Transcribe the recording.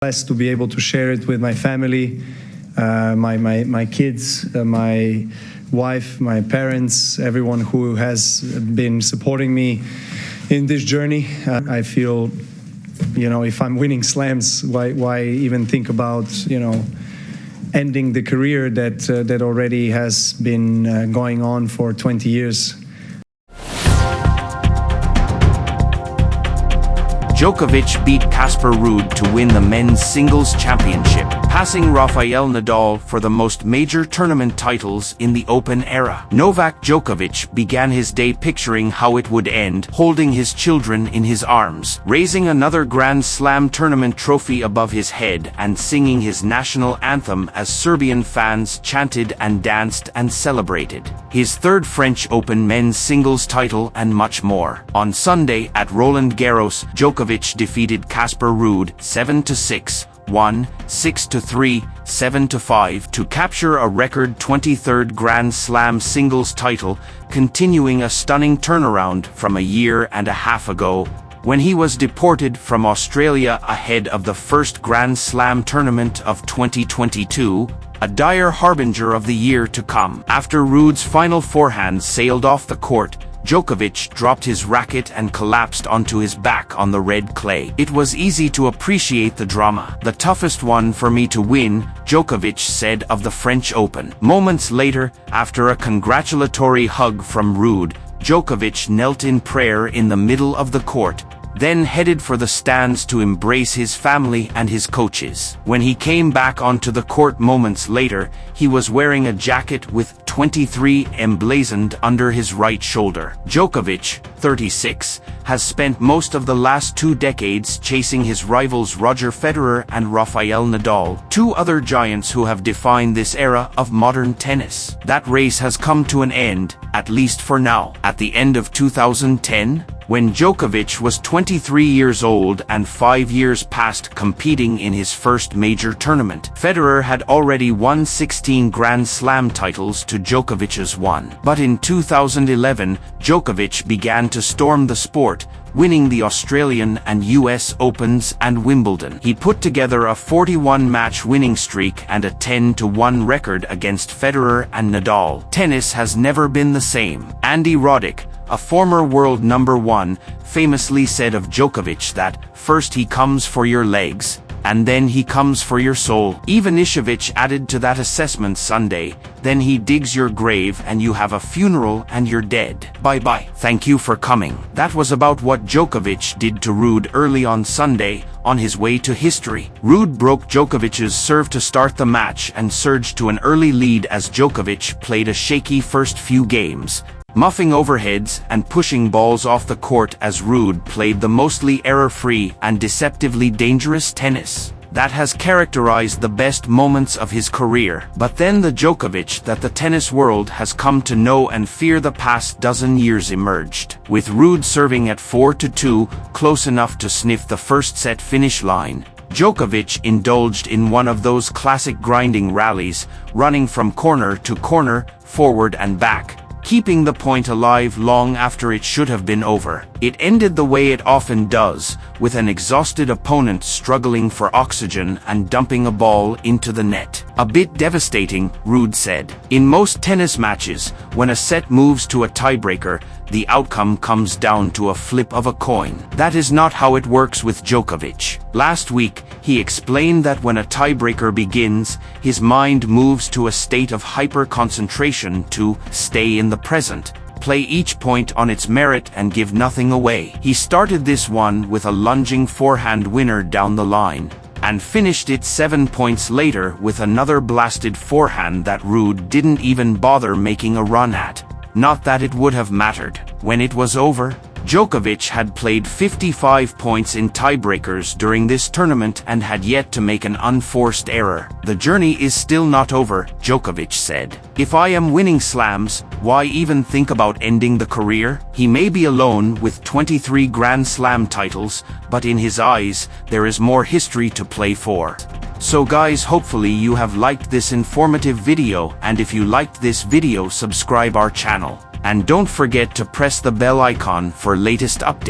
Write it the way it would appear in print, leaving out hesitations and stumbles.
Blessed to be able to share it with my family, my kids, my wife, my parents, everyone who has been supporting me in this journey. I feel, if I'm winning slams, why even think about, ending the career that already has been going on for 20 years. Djokovic beat Casper Ruud to win the men's singles championship, passing Rafael Nadal for the most major tournament titles in the Open era. Novak Djokovic began his day picturing how it would end, holding his children in his arms, raising another Grand Slam tournament trophy above his head, and singing his national anthem as Serbian fans chanted and danced and celebrated his third French Open men's singles title and much more. On Sunday at Roland Garros, Djokovic defeated Casper Ruud 7-6, 1, 6-3, 7-5 to capture a record 23rd Grand Slam singles title, continuing a stunning turnaround from a year and a half ago, when he was deported from Australia ahead of the first Grand Slam tournament of 2022, a dire harbinger of the year to come. After Ruud's final forehand sailed off the court, Djokovic dropped his racket and collapsed onto his back on the red clay. "It was easy to appreciate the drama. The toughest one for me to win," Djokovic said of the French Open. Moments later, after a congratulatory hug from Ruud, Djokovic knelt in prayer in the middle of the court, then headed for the stands to embrace his family and his coaches. When he came back onto the court moments later, he was wearing a jacket with 23 emblazoned under his right shoulder. Djokovic, 36, has spent most of the last 2 decades chasing his rivals Roger Federer and Rafael Nadal, two other giants who have defined this era of modern tennis. That race has come to an end, at least for now. At the end of 2010, when Djokovic was 23 years old and 5 years past competing in his first major tournament, Federer had already won 16 Grand Slam titles to Djokovic's 1. But in 2011, Djokovic began to storm the sport, winning the Australian and US Opens and Wimbledon. He put together a 41-match winning streak and a 10-1 record against Federer and Nadal. Tennis has never been the same. Andy Roddick, a former world number 1, famously said of Djokovic that, "First he comes for your legs, and then he comes for your soul." Ivanišević added to that assessment Sunday, "Then he digs your grave and you have a funeral and you're dead. Bye-bye. Thank you for coming." That was about what Djokovic did to Ruud early on Sunday, on his way to history. Ruud broke Djokovic's serve to start the match and surged to an early lead as Djokovic played a shaky first few games, muffing overheads and pushing balls off the court as Ruud played the mostly error-free and deceptively dangerous tennis that has characterized the best moments of his career. But then the Djokovic that the tennis world has come to know and fear the past dozen years emerged. With Ruud serving at 4-2, close enough to sniff the first set finish line, Djokovic indulged in one of those classic grinding rallies, running from corner to corner, forward and back, keeping the point alive long after it should have been over. It ended the way it often does, with an exhausted opponent struggling for oxygen and dumping a ball into the net. "A bit devastating," Ruud said. "In most tennis matches, when a set moves to a tiebreaker, the outcome comes down to a flip of a coin. That is not how it works with Djokovic." Last week, he explained that when a tiebreaker begins, his mind moves to a state of hyper-concentration to stay in the present, play each point on its merit and give nothing away. He started this one with a lunging forehand winner down the line, and finished it 7 points later with another blasted forehand that Ruud didn't even bother making a run at. Not that it would have mattered. When it was over, Djokovic had played 55 points in tiebreakers during this tournament and had yet to make an unforced error. "The journey is still not over," Djokovic said. "If I am winning slams, why even think about ending the career?" He may be alone with 23 Grand Slam titles, but in his eyes, there is more history to play for. So guys, hopefully you have liked this informative video, and if you liked this video, subscribe our channel. And don't forget to press the bell icon for latest updates.